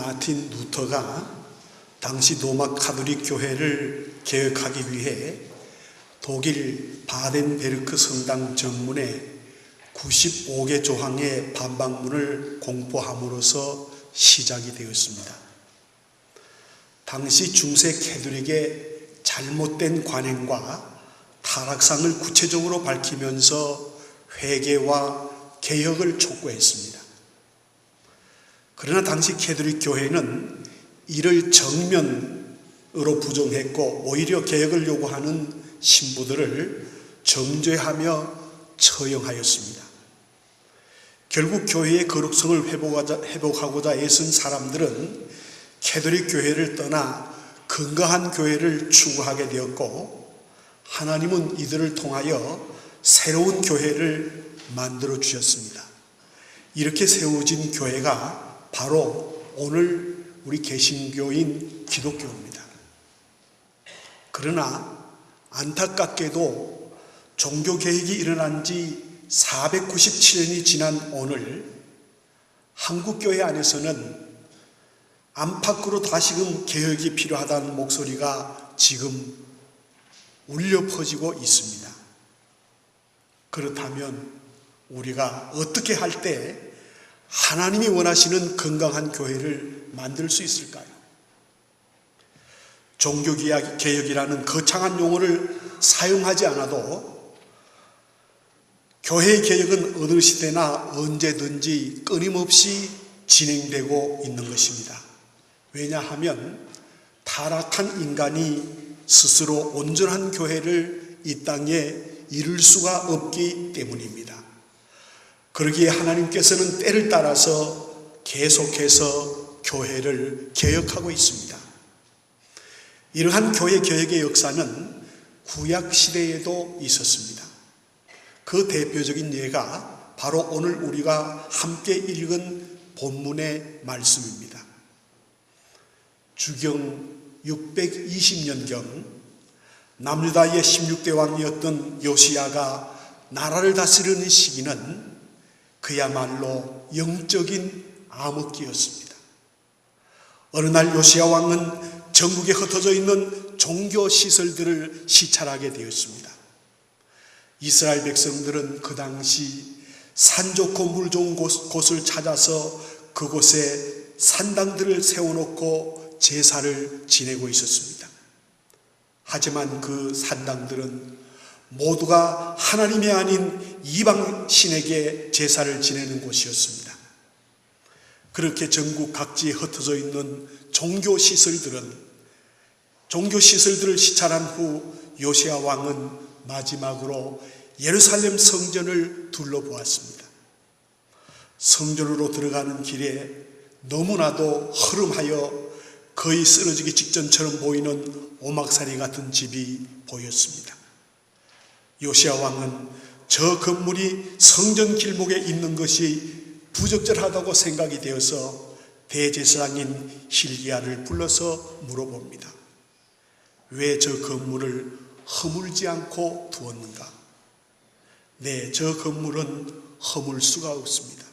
마틴 루터가 당시 로마 가톨릭 교회를 개혁하기 위해 독일 바덴베르크 성당 정문에 95개 조항의 반박문을 공포함으로써 시작이 되었습니다. 당시 중세 가톨릭의 잘못된 관행과 타락상을 구체적으로 밝히면서 회개와 개혁을 촉구했습니다. 그러나 당시 가톨릭 교회는 이를 정면으로 부정했고 오히려 개혁을 요구하는 신부들을 정죄하며 처형하였습니다. 결국 교회의 거룩성을 회복하고자 애쓴 사람들은 가톨릭 교회를 떠나 건강한 교회를 추구하게 되었고, 하나님은 이들을 통하여 새로운 교회를 만들어 주셨습니다. 이렇게 세워진 교회가 바로 오늘 우리 개신교인 기독교입니다. 그러나 안타깝게도 종교개혁이 일어난 지 497년이 지난 오늘 한국교회 안에서는 안팎으로 다시금 개혁이 필요하다는 목소리가 지금 울려 퍼지고 있습니다. 그렇다면 우리가 어떻게 할 때 하나님이 원하시는 건강한 교회를 만들 수 있을까요? 종교개혁이라는 거창한 용어를 사용하지 않아도 교회 개혁은 어느 시대나 언제든지 끊임없이 진행되고 있는 것입니다. 왜냐하면 타락한 인간이 스스로 온전한 교회를 이 땅에 이룰 수가 없기 때문입니다. 그러기에 하나님께서는 때를 따라서 계속해서 교회를 개혁하고 있습니다. 이러한 교회 개혁의 역사는 구약 시대에도 있었습니다. 그 대표적인 예가 바로 오늘 우리가 함께 읽은 본문의 말씀입니다. 주경 620년경 남유다의 16대 왕이었던 요시야가 나라를 다스리는 시기는 그야말로 영적인 암흑기였습니다. 어느 날 요시야 왕은 전국에 흩어져 있는 종교 시설들을 시찰하게 되었습니다. 이스라엘 백성들은 그 당시 산 좋고 물 좋은 곳을 찾아서 그곳에 산당들을 세워놓고 제사를 지내고 있었습니다. 하지만 그 산당들은 모두가 하나님이 아닌 이방 신에게 제사를 지내는 곳이었습니다. 그렇게 전국 각지에 흩어져 있는 종교 시설들을 시찰한 후 요시야 왕은 마지막으로 예루살렘 성전을 둘러보았습니다. 성전으로 들어가는 길에 너무나도 허름하여 거의 쓰러지기 직전처럼 보이는 오막살이 같은 집이 보였습니다. 요시야 왕은 저 건물이 성전 길목에 있는 것이 부적절하다고 생각이 되어서 대제사장인 hil기야를 불러서 물어봅니다. 왜 저 건물을 허물지 않고 두었는가? 네, 저 건물은 허물 수가 없습니다.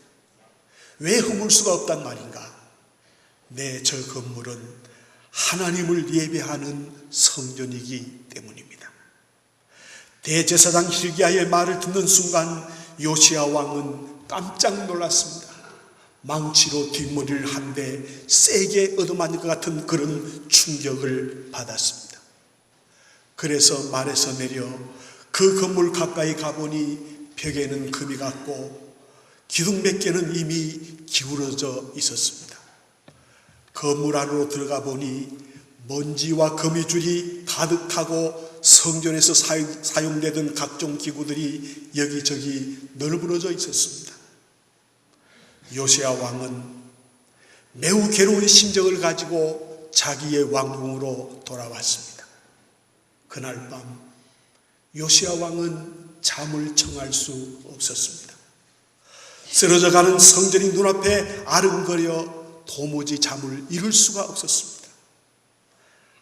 왜 허물 수가 없단 말인가? 네, 저 건물은 하나님을 예배하는 성전이기 때문입니다. 대제사장 hil기야의 말을 듣는 순간 요시야 왕은 깜짝 놀랐습니다. 망치로 뒷머리를 한 대 세게 얻어맞을 것 같은 그런 충격을 받았습니다. 그래서 말에서 내려 그 건물 가까이 가보니 벽에는 금이 갔고 기둥 몇 개는 이미 기울어져 있었습니다. 건물 안으로 들어가 보니 먼지와 거미줄이 가득하고 성전에서 사용되던 각종 기구들이 여기저기 널브러져 있었습니다. 요시야 왕은 매우 괴로운 심정을 가지고 자기의 왕궁으로 돌아왔습니다. 그날 밤 요시야 왕은 잠을 청할 수 없었습니다. 쓰러져가는 성전이 눈앞에 아른거려 도무지 잠을 이룰 수가 없었습니다.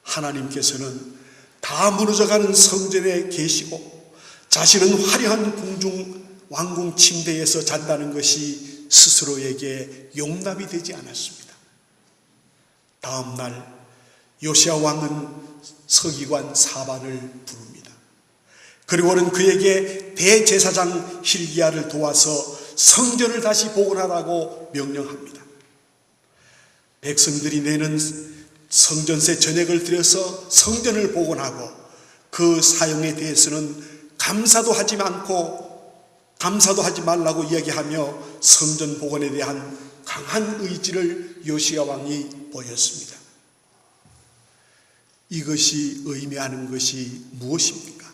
하나님께서는 다 무너져가는 성전에 계시고 자신은 화려한 궁중 왕궁 침대에서 잔다는 것이 스스로에게 용납이 되지 않았습니다. 다음 날 요시야 왕은 서기관 사반을 부릅니다. 그리고는 그에게 대제사장 hil기야를 도와서 성전을 다시 복원하라고 명령합니다. 백성들이 내는 성전세 전액을 들여서 성전을 복원하고 그 사용에 대해서는 감사도 하지 말라고 이야기하며 성전 복원에 대한 강한 의지를 요시야 왕이 보였습니다. 이것이 의미하는 것이 무엇입니까?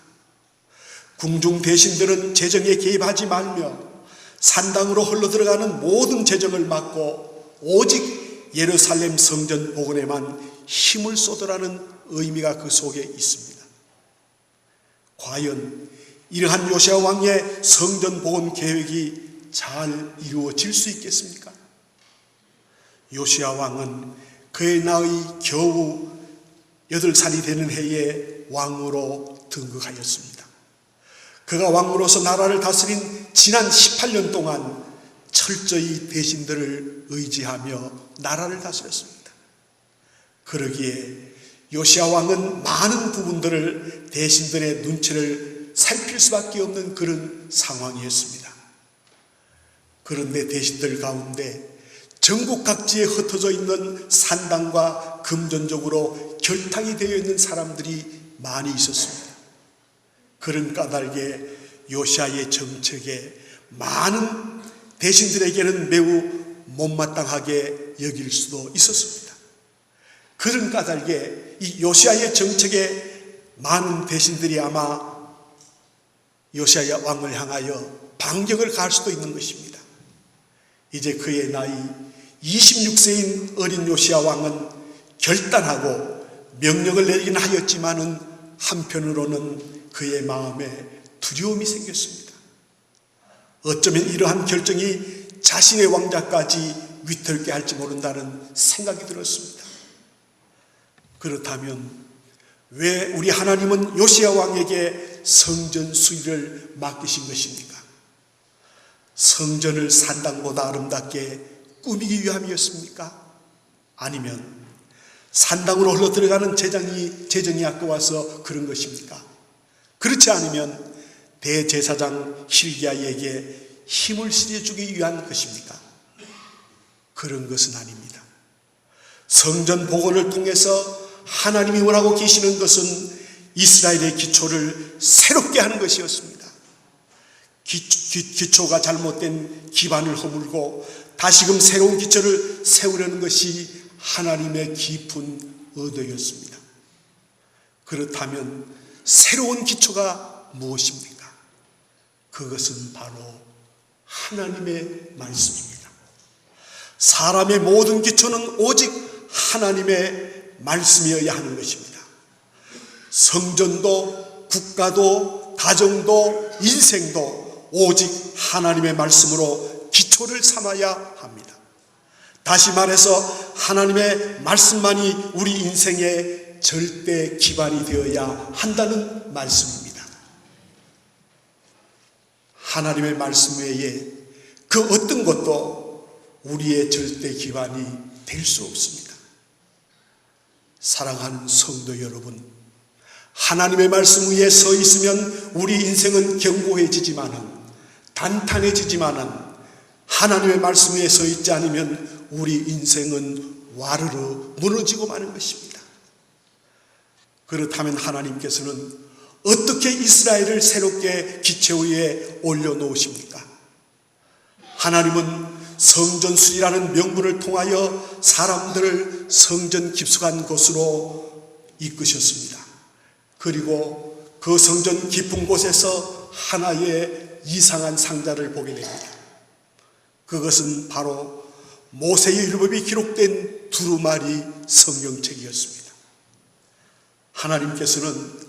궁중 대신들은 재정에 개입하지 말며 산당으로 흘러들어가는 모든 재정을 막고 오직 예루살렘 성전 복원에만 힘을 쏟으라는 의미가 그 속에 있습니다. 과연 이러한 요시야 왕의 성전 복원 계획이 잘 이루어질 수 있겠습니까? 요시야 왕은 그의 나이 겨우 8살이 되는 해에 왕으로 등극하였습니다. 그가 왕으로서 나라를 다스린 지난 18년 동안 철저히 대신들을 의지하며 나라를 다스렸습니다. 그러기에 요시야 왕은 많은 부분들을 대신들의 눈치를 살필 수밖에 없는 그런 상황이었습니다. 그런데 대신들 가운데 전국 각지에 흩어져 있는 산당과 금전적으로 결탁이 되어 있는 사람들이 많이 있었습니다. 그런 까닭에 요시야의 정책에 많은 대신들에게는 매우 못마땅하게 여길 수도 있었습니다. 그런 까닭에 이 요시야의 정책에 많은 대신들이 아마 요시야 왕을 향하여 반격을 가할 수도 있는 것입니다. 이제 그의 나이 26세인 어린 요시야 왕은 결단하고 명령을 내리긴 하였지만은 한편으로는 그의 마음에 두려움이 생겼습니다. 어쩌면 이러한 결정이 자신의 왕자까지 위태롭게 할지 모른다는 생각이 들었습니다. 그렇다면 왜 우리 하나님은 요시야 왕에게 성전 수리를 맡기신 것입니까? 성전을 산당보다 아름답게 꾸미기 위함이었습니까? 아니면 산당으로 흘러 들어가는 재정이 아까워서 그런 것입니까? 그렇지 않으면 대제사장 hil기야에게 힘을 실어주기 위한 것입니까? 그런 것은 아닙니다. 성전 복원을 통해서 하나님이 원하고 계시는 것은 이스라엘의 기초를 새롭게 하는 것이었습니다. 기초가 잘못된 기반을 허물고 다시금 새로운 기초를 세우려는 것이 하나님의 깊은 의도였습니다. 그렇다면 새로운 기초가 무엇입니까? 그것은 바로 하나님의 말씀입니다. 사람의 모든 기초는 오직 하나님의 말씀이어야 하는 것입니다. 성전도 국가도 가정도 인생도 오직 하나님의 말씀으로 기초를 삼아야 합니다. 다시 말해서 하나님의 말씀만이 우리 인생의 절대 기반이 되어야 한다는 말씀입니다. 하나님의 말씀 외에 그 어떤 것도 우리의 절대 기반이 될 수 없습니다. 사랑하는 성도 여러분, 하나님의 말씀 위에 서 있으면 우리 인생은 견고해지지만은, 단단해지지만은, 하나님의 말씀 위에 서 있지 않으면 우리 인생은 와르르 무너지고 마는 것입니다. 그렇다면 하나님께서는 어떻게 이스라엘을 새롭게 기초 위에 올려놓으십니까? 하나님은 성전 수리라는 명분을 통하여 사람들을 성전 깊숙한 곳으로 이끄셨습니다. 그리고 그 성전 깊은 곳에서 하나의 이상한 상자를 보게 됩니다. 그것은 바로 모세의 율법이 기록된 두루마리 성경책이었습니다. 하나님께서는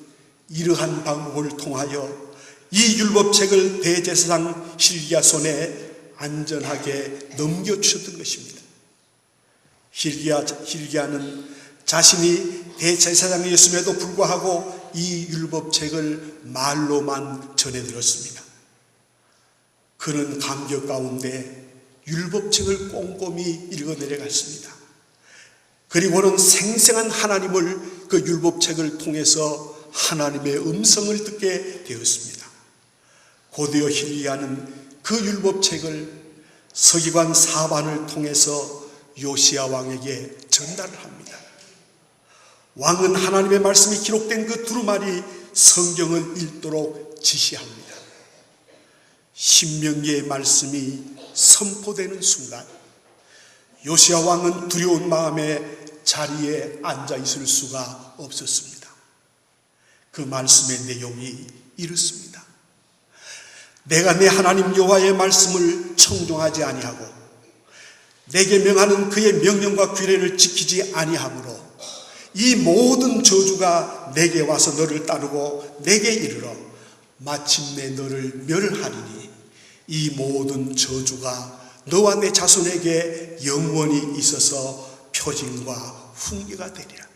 이러한 방법을 통하여 이 율법책을 대제사장 hil기야 손에 안전하게 넘겨주셨던 것입니다. hil기야는 자신이 대제사장이었음에도 불구하고 이 율법책을 말로만 전해 들었습니다. 그는 감격 가운데 율법책을 꼼꼼히 읽어 내려갔습니다. 그리고는 생생한 하나님을 그 율법책을 통해서 하나님의 음성을 듣게 되었습니다. 고대어 힐기야는 그 율법책을 서기관 사반을 통해서 요시야 왕에게 전달을 합니다. 왕은 하나님의 말씀이 기록된 그 두루마리 성경을 읽도록 지시합니다. 신명기의 말씀이 선포되는 순간 요시야 왕은 두려운 마음에 자리에 앉아 있을 수가 없었습니다. 그 말씀의 내용이 이렇습니다. 내가 내 하나님 여호와의 말씀을 청종하지 아니하고 내게 명하는 그의 명령과 규례를 지키지 아니하므로 이 모든 저주가 내게 와서 너를 따르고 내게 이르러 마침내 너를 멸하리니 이 모든 저주가 너와 내 자손에게 영원히 있어서 표징과 훈계가 되리라.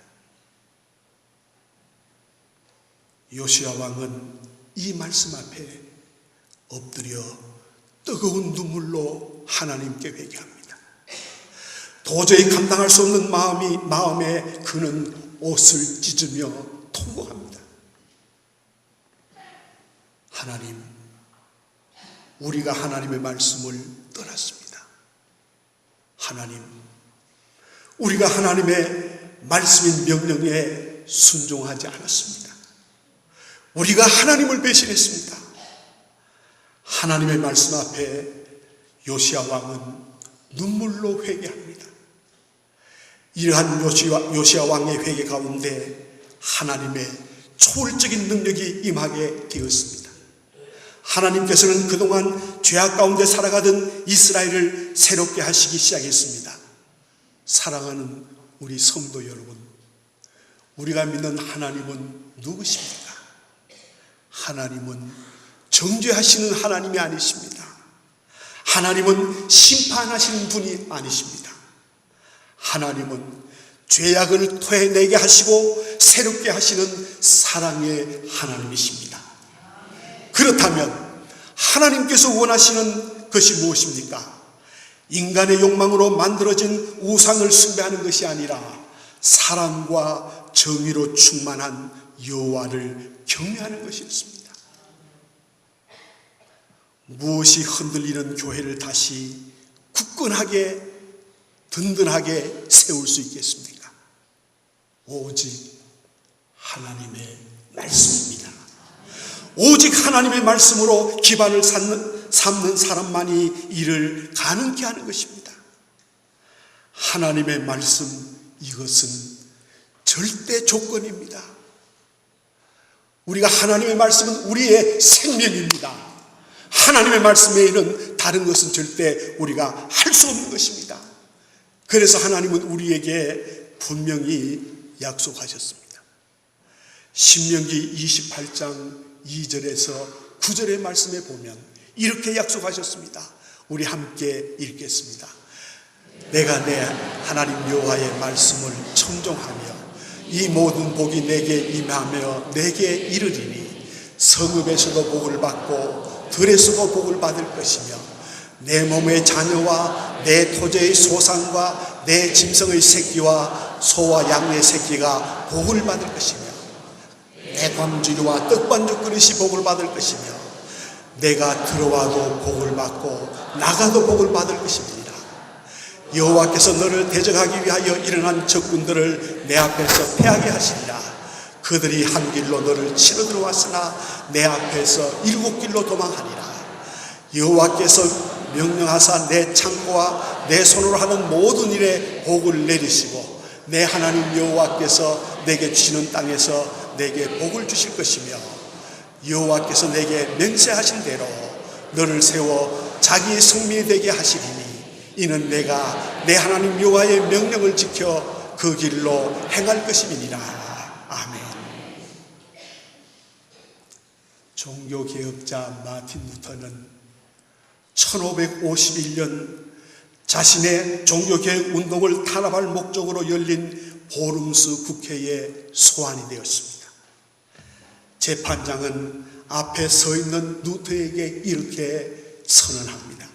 요시야 왕은 이 말씀 앞에 엎드려 뜨거운 눈물로 하나님께 회개합니다. 도저히 감당할 수 없는 마음에 그는 옷을 찢으며 통곡합니다. 하나님, 우리가 하나님의 말씀을 떠났습니다. 하나님, 우리가 하나님의 말씀인 명령에 순종하지 않았습니다. 우리가 하나님을 배신했습니다. 하나님의 말씀 앞에 요시야 왕은 눈물로 회개합니다. 이러한 요시야 왕의 회개 가운데 하나님의 초월적인 능력이 임하게 되었습니다. 하나님께서는 그동안 죄악 가운데 살아가던 이스라엘을 새롭게 하시기 시작했습니다. 사랑하는 우리 성도 여러분, 우리가 믿는 하나님은 누구십니까? 하나님은 정죄하시는 하나님이 아니십니다. 하나님은 심판하시는 분이 아니십니다. 하나님은 죄악을 토해내게 하시고 새롭게 하시는 사랑의 하나님이십니다. 그렇다면 하나님께서 원하시는 것이 무엇입니까? 인간의 욕망으로 만들어진 우상을 숭배하는 것이 아니라 사랑과 정의로 충만한 여호와를 경외하는 것이었습니다. 무엇이 흔들리는 교회를 다시 굳건하게 든든하게 세울 수 있겠습니까? 오직 하나님의 말씀입니다. 오직 하나님의 말씀으로 기반을 삼는 사람만이 이를 가능케 하는 것입니다. 하나님의 말씀, 이것은 절대 조건입니다. 우리가 하나님의 말씀은 우리의 생명입니다. 하나님의 말씀에는 다른 것은 절대 우리가 할 수 없는 것입니다. 그래서 하나님은 우리에게 분명히 약속하셨습니다. 신명기 28장 2절에서 9절의 말씀에 보면 이렇게 약속하셨습니다. 우리 함께 읽겠습니다. 내가 내 하나님 여호와의 말씀을 청종하며 이 모든 복이 내게 임하며 내게 이르리니 성읍에서도 복을 받고 들에서도 복을 받을 것이며 내 몸의 자녀와 내 토제의 소산과 내 짐승의 새끼와 소와 양의 새끼가 복을 받을 것이며 내 광주리와 떡반죽 그릇이 복을 받을 것이며 내가 들어와도 복을 받고 나가도 복을 받을 것입니다. 여호와께서 너를 대적하기 위하여 일어난 적군들을 내 앞에서 패하게 하시리라. 그들이 한 길로 너를 치러 들어왔으나 내 앞에서 7길로 도망하리라. 여호와께서 명령하사 내 창고와 내 손으로 하는 모든 일에 복을 내리시고 내 하나님 여호와께서 내게 주시는 땅에서 내게 복을 주실 것이며 여호와께서 내게 맹세하신 대로 너를 세워 자기의 성민이 되게 하시리니 이는 내가 내 하나님 여호와의 명령을 지켜 그 길로 행할 것임이니라. 아멘. 종교개혁자 마틴 루터는 1551년 자신의 종교개혁 운동을 탄압할 목적으로 열린 보름스 국회에 소환이 되었습니다. 재판장은 앞에 서 있는 루터에게 이렇게 선언합니다.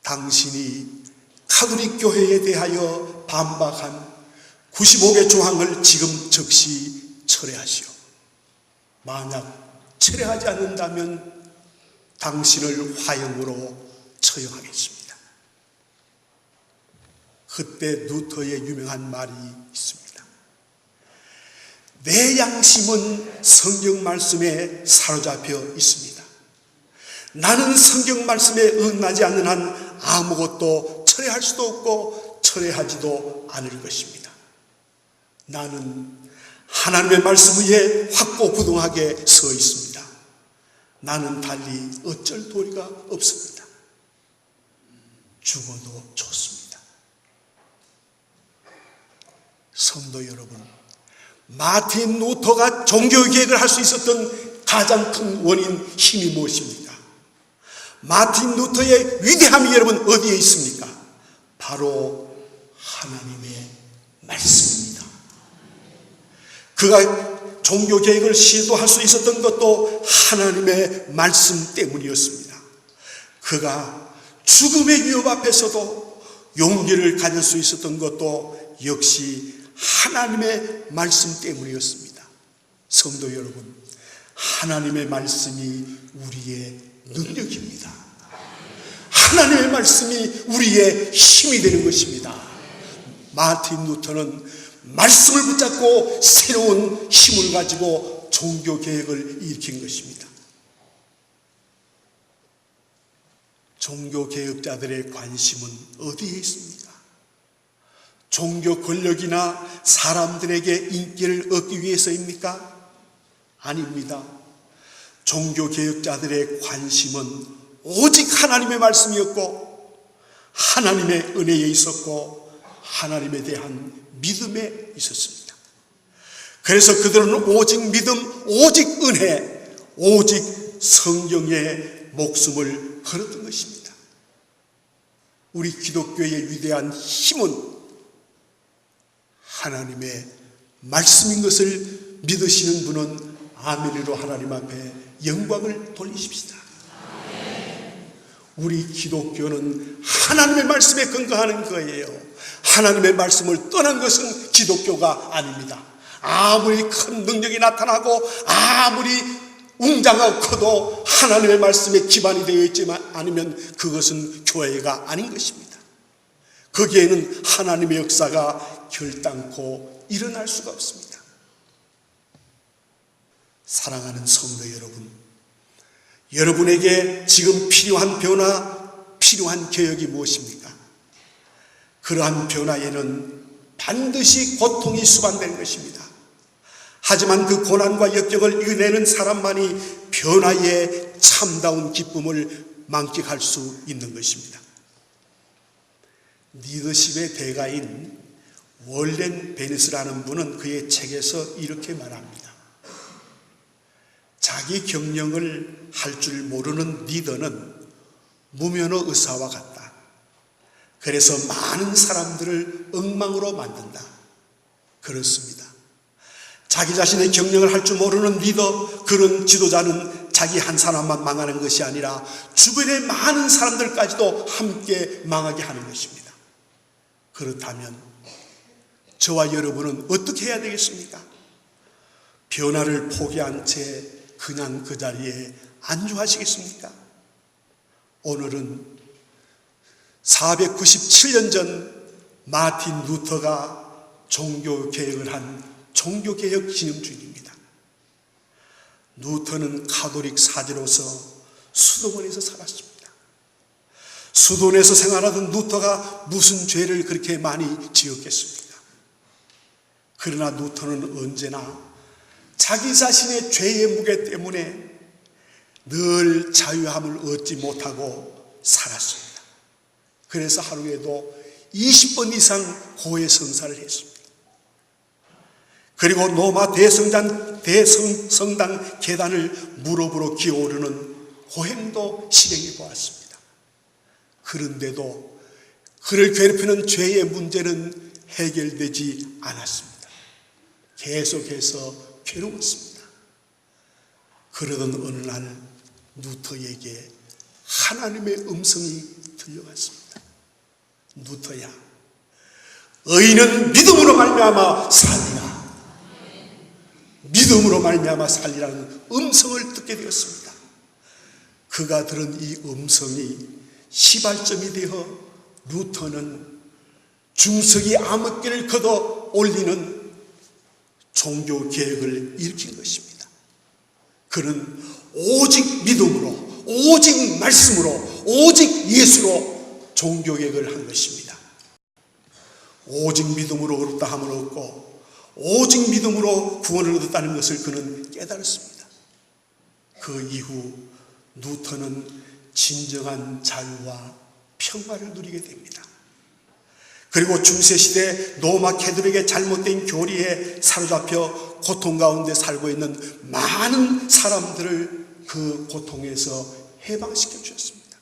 당신이 카톨릭 교회에 대하여 앞에서 반박한 95개 조항을 지금 즉시 철회하시오. 만약 철회하지 않는다면 당신을 화형으로 처형하겠습니다. 그때 루터의 유명한 말이 있습니다. 내 양심은 성경 말씀에 사로잡혀 있습니다. 나는 성경 말씀에 응하지 않는 한 아무것도 철회할 수도 없고 철회하지도 않을 것입니다. 나는 하나님의 말씀 위에 확고부동하게 서 있습니다. 나는 달리 어쩔 도리가 없습니다. 죽어도 좋습니다. 성도 여러분, 마틴 루터가 종교개혁을 할 수 있었던 가장 큰 원인, 힘이 무엇입니까? 마틴 루터의 위대함이 여러분 어디에 있습니까? 바로 하나님의 말씀입니다. 그가 종교개혁을 시도할 수 있었던 것도 하나님의 말씀 때문이었습니다. 그가 죽음의 위협 앞에서도 용기를 가질 수 있었던 것도 역시 하나님의 말씀 때문이었습니다. 성도 여러분, 하나님의 말씀이 우리의 능력입니다. 하나님의 말씀이 우리의 힘이 되는 것입니다. 마틴 루터는 말씀을 붙잡고 새로운 힘을 가지고 종교개혁을 일으킨 것입니다. 종교개혁자들의 관심은 어디에 있습니까? 종교 권력이나 사람들에게 인기를 얻기 위해서입니까? 아닙니다. 종교개혁자들의 관심은 오직 하나님의 말씀이었고 하나님의 은혜에 있었고 하나님에 대한 믿음에 있었습니다. 그래서 그들은 오직 믿음, 오직 은혜, 오직 성경에 목숨을 걸었던 것입니다. 우리 기독교의 위대한 힘은 하나님의 말씀인 것을 믿으시는 분은 아멘으로 하나님 앞에 영광을 돌리십시다. 우리 기독교는 하나님의 말씀에 근거하는 거예요. 하나님의 말씀을 떠난 것은 기독교가 아닙니다. 아무리 큰 능력이 나타나고 아무리 웅장하고 커도 하나님의 말씀에 기반이 되어 있지만 않으면 그것은 교회가 아닌 것입니다. 거기에는 하나님의 역사가 결단코 일어날 수가 없습니다. 사랑하는 성도 여러분, 여러분에게 지금 필요한 변화, 필요한 개혁이 무엇입니까? 그러한 변화에는 반드시 고통이 수반되는 것입니다. 하지만 그 고난과 역경을 이겨내는 사람만이 변화의 참다운 기쁨을 만끽할 수 있는 것입니다. 리더십의 대가인 월렌 베니스라는 분은 그의 책에서 이렇게 말합니다. 자기 경영을 할 줄 모르는 리더는 무면허 의사와 같다. 그래서 많은 사람들을 엉망으로 만든다. 그렇습니다. 자기 자신의 경영을 할 줄 모르는 리더, 그런 지도자는 자기 한 사람만 망하는 것이 아니라 주변의 많은 사람들까지도 함께 망하게 하는 것입니다. 그렇다면 저와 여러분은 어떻게 해야 되겠습니까? 변화를 포기한 채 그냥 그 자리에 안주하시겠습니까? 오늘은 497년 전 마틴 루터가 종교개혁을 한 종교개혁 기념주일입니다. 루터는 가톨릭 사제로서 수도원에서 살았습니다. 수도원에서 생활하던 루터가 무슨 죄를 그렇게 많이 지었겠습니까? 그러나 루터는 언제나 자기 자신의 죄의 무게 때문에 늘 자유함을 얻지 못하고 살았습니다. 그래서 하루에도 20번 이상 고해 성사를 했습니다. 그리고 로마 대성당 계단을 무릎으로 기어오르는 고행도 실행해 보았습니다. 그런데도 그를 괴롭히는 죄의 문제는 해결되지 않았습니다. 계속해서 괴로웠습니다. 그러던 어느 날 루터에게 하나님의 음성이 들려왔습니다. 루터야, 의인은 믿음으로 말미암아 살리라. 믿음으로 말미암아 살리라는 음성을 듣게 되었습니다. 그가 들은 이 음성이 시발점이 되어 루터는 중석이 암흑기를 걷어 올리는 종교 개혁을 일으킨 것입니다. 그는 오직 믿음으로, 오직 말씀으로, 오직 예수로 종교 개혁을 한 것입니다. 오직 믿음으로 의롭다 함을 얻고 오직 믿음으로 구원을 얻었다는 것을 그는 깨달았습니다. 그 이후 루터는 진정한 자유와 평화를 누리게 됩니다. 그리고 중세시대 로마 캐톨릭의 잘못된 교리에 사로잡혀 고통 가운데 살고 있는 많은 사람들을 그 고통에서 해방시켜 주셨습니다.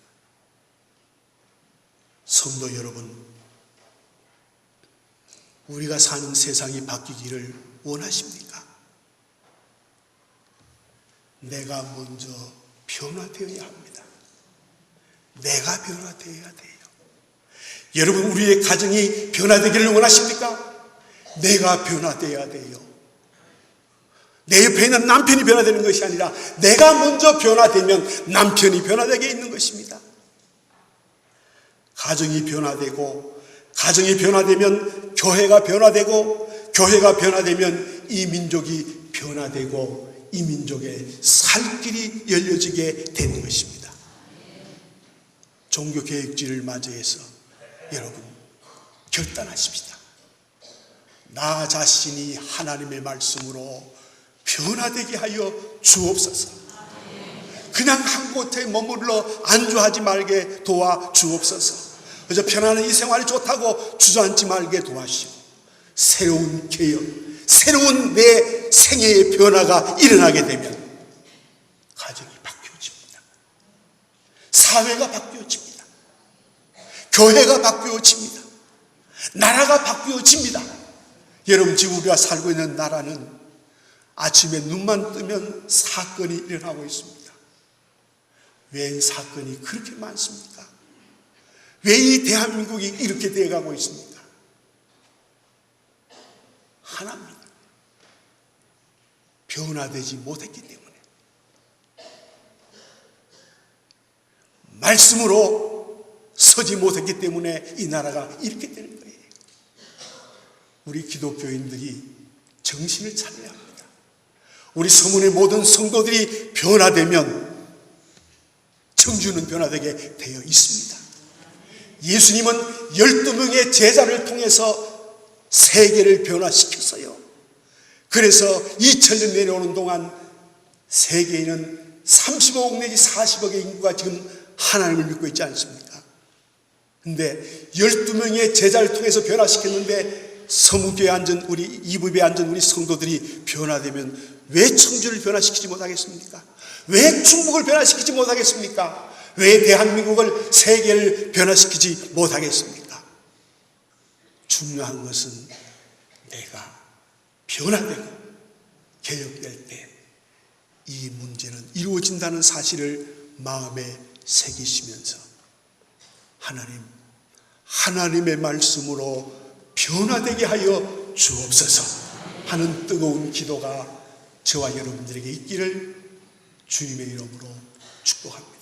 성도 여러분, 우리가 사는 세상이 바뀌기를 원하십니까? 내가 먼저 변화되어야 합니다. 내가 변화되어야 돼요. 여러분, 우리의 가정이 변화되기를 원하십니까? 내가 변화되어야 돼요. 내 옆에 있는 남편이 변화되는 것이 아니라 내가 먼저 변화되면 남편이 변화되게 있는 것입니다. 가정이 변화되고, 가정이 변화되면 교회가 변화되고, 교회가 변화되면 이 민족이 변화되고, 이 민족의 살 길이 열려지게 되는 것입니다. 종교개혁주의를 맞이해서 여러분 결단하십시다. 나 자신이 하나님의 말씀으로 변화되게 하여 주옵소서. 그냥 한 곳에 머물러 안주하지 말게 도와 주옵소서. 그저 편안한 이 생활이 좋다고 주저앉지 말게 도와주시고, 새로운 개혁, 새로운 내 생애의 변화가 일어나게 되면 가정이 바뀌어집니다. 사회가 바뀌어집니다. 교회가 바뀌어집니다. 나라가 바뀌어집니다. 여러분, 지금 우리가 살고 있는 나라는 아침에 눈만 뜨면 사건이 일어나고 있습니다. 왜 사건이 그렇게 많습니까? 왜 이 대한민국이 이렇게 되어가고 있습니까? 하나입니다. 변화되지 못했기 때문에, 말씀으로 서지 못했기 때문에 이 나라가 이렇게 되는 거예요. 우리 기독교인들이 정신을 차려야 합니다. 우리 서문의 모든 성도들이 변화되면 청주는 변화되게 되어 있습니다. 예수님은 12명의 제자를 통해서 세계를 변화시켰어요. 그래서 2000년 내려오는 동안 세계에는 35억 내지 40억의 인구가 지금 하나님을 믿고 있지 않습니까? 근데 12명의 제자를 통해서 변화시켰는데 서문교에 앉은 우리, 이부에 앉은 우리 성도들이 변화되면 왜 청주를 변화시키지 못하겠습니까? 왜 충북을 변화시키지 못하겠습니까? 왜 대한민국을, 세계를 변화시키지 못하겠습니까? 중요한 것은 내가 변화되고 개혁될 때 이 문제는 이루어진다는 사실을 마음에 새기시면서 하나님의 말씀으로 변화되게 하여 주옵소서 하는 뜨거운 기도가 저와 여러분들에게 있기를 주님의 이름으로 축복합니다.